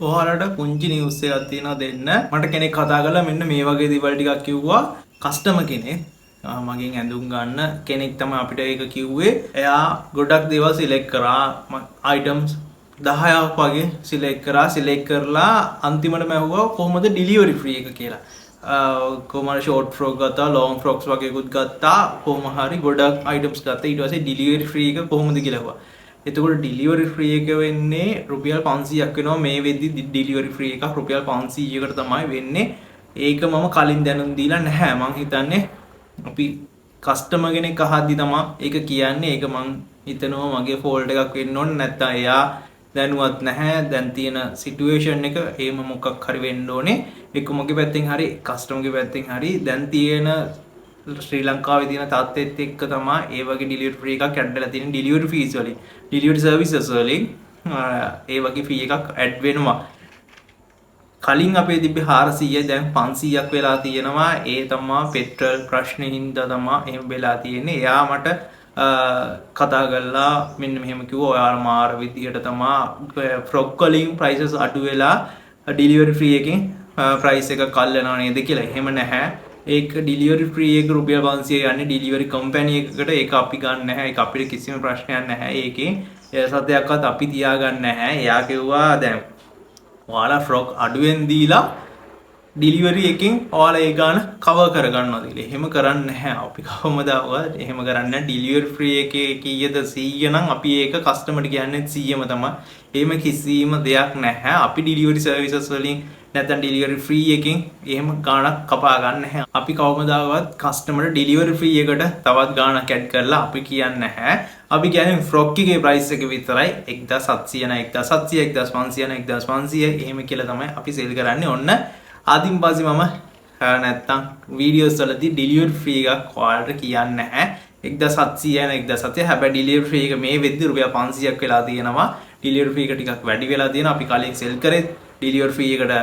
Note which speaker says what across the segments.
Speaker 1: ඔයාලට පුංචි නිවුස් එකක් තියෙනවා දෙන්න. මට කෙනෙක් කතා කරලා මෙන්න මේ වගේ දේවල් ටිකක් කිව්වා. කස්ටමර් කෙනෙක් මගෙන් ඇඳුම් ගන්න කෙනෙක් තමයි අපිට ඒක කිව්වේ. එයා ගොඩක් දේවල් සිලෙක්ට් කරා. අයිටම්ස් 10ක් වගේ සිලෙක්ට් කරා. සිලෙක්ට් කරලා අන්තිමටම ඇහුවා කොහොමද ඩිලිවරි ෆ්‍රී එක කියලා. කොහමද ෂෝට් ෆ්‍රොක් ගත්තා, ලොන්ග් ෆ්‍රොක්ස් වගේකුත් ගත්තා. කොහොම හරි ගොඩක් අයිටම්ස් ගත්තා. ඊට පස්සේ ඩිලිවරි ෆ්‍රී එක කොහොමද කියලා ඇහුවා. එතකොට ඩිලිවරි ෆ්‍රී එක වෙන්නේ රුපියල් 500ක් වෙනවා. මේ වෙද්දි ඩිලිවරි ෆ්‍රී එකක් රුපියල් 500කට තමයි වෙන්නේ. ඒක මම කලින් දැනුම් දීලා නැහැ. මං හිතන්නේ අපි කස්ටමර් කෙනෙක් අහද්දි තමයි ඒක කියන්නේ. ඒක මං හිතනවා මගේ ෆෝල්ට් එකක් වෙන්න ඕනේ. නැත්නම් එයා දැනුවත් නැහැ. දැන් තියෙන සිටුේෂන් එක එහෙම මොකක් හරි වෙන්න ඕනේ. එක්ක මගේ පැත්තෙන් හරි කස්ටමර්ගේ පැත්තෙන් හරි දැන් තියෙන ශ්‍රී ලංකාවේ තියෙන තාත්තෙත් එක්ක තමයි ඒ වගේ ඩිලිවරි ෆ්‍රී එකක් ඇඩ් වෙලා තියෙන. ඩිලිවරි ෆීස් වලින් ඩිලිවරි සර්විසස් වලින් ඒ වගේ ෆී එකක් ඇඩ් වෙනවා. කලින් අපේ තිබ්බේ 400 දැන් 500ක් වෙලා තියෙනවා. ඒ තමයි පෙට්‍රල් ප්‍රශ්නේ හින්දා තමයි එහෙම වෙලා තියෙන්නේ. එයා මට කතා කරලා මෙන්න මෙහෙම කිව්වා. ඔයාලා මාර විදියට තමයි ෆ්‍රොක් වලින් ප්‍රයිසස් අඩු වෙලා ඩිලිවරි ෆ්‍රී එකෙන් ප්‍රයිස් එක කල්ලනවා නේද කියලා. එහෙම නැහැ. ඒක ඩිලිවරි ෆ්‍රී එක රුපියල් 500 යන්නේ ඩිලිවරි කම්පැනි එකකට. ඒක අපි ගන්න නැහැ. ඒක අපිට කිසිම ප්‍රශ්නයක් නැහැ. ඒකේ සතයක්වත් අපි තියාගන්න නැහැ. එයා කිව්වා දැන් ඔයාලා ෆ්‍රොක් අඩුවෙන් දීලා ඩිලිවරි එකෙන් ඔයාලා ඒ ගාන කවර් කරගන්නවා කියලා. එහෙම කරන්නේ නැහැ. අපි කවමදාවත් එහෙම කරන්නේ නැහැ. ඩිලිවරි ෆ්‍රී එකේ කීයද 100 නම් අපි ඒක කස්ටමර්ට කියන්නේ 100ම තමයි. එහෙම කිසිම දෙයක් නැහැ. අපි ඩිලිවරි සර්විසස් වලින් නැත්නම් ඩිලිවරි ෆ්‍රී එකෙන් එහෙම ගාණක් කපා ගන්න නැහැ. අපි කවමදාවත් කස්ටමර්ට ඩිලිවරි ෆ්‍රී එකට තවත් ගාණක් ඇඩ් කරලා අපි කියන්නේ නැහැ. අපි කියන්නේ ෆ්‍රොක් එකේ ප්‍රයිස් එක විතරයි 1700 නැ 1700 1500 නැ 1500 එහෙම කියලා තමයි අපි සෙල් කරන්නේ. ඔන්න ආදින් පස්සේ මම නැත්තම් වීඩියෝස් වලදී ඩිලිවරි ෆ්‍රී එකක් ඔයාලට කියන්නේ නැහැ. 1700 නැ 1700 හැබැයි ඩිලිවරි ෆ්‍රී එක මේ වෙද්දි රුපියල් 500ක් වෙලා තියෙනවා. ඩිලිවරි ෆ්‍රී එක ටිකක් වැඩි වෙලා තියෙනවා. අපි කලින් සෙල් කරේ ඩිලිවරි ෆ්‍රී එකට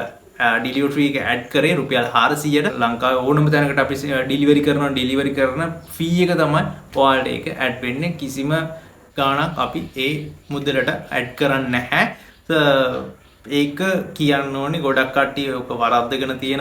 Speaker 1: ඩිලිවරි ෆ්‍රී එක ඇඩ් කරේ රුපියල් 400ට. ලංකාවේ ඕනම තැනකට අපි ඩිලිවරි කරනවා. ඩිලිවරි කරන ෆී එක තමයි ඔයාලට ඒක ඇඩ් වෙන්නේ. කිසිම ගාණක් අපි ඒ මුදලට ඇඩ් කරන්නේ නැහැ. ඒක කියන්න ඕනේ. ගොඩක් කට්ටිය ඔක වරද්දගෙන තියෙන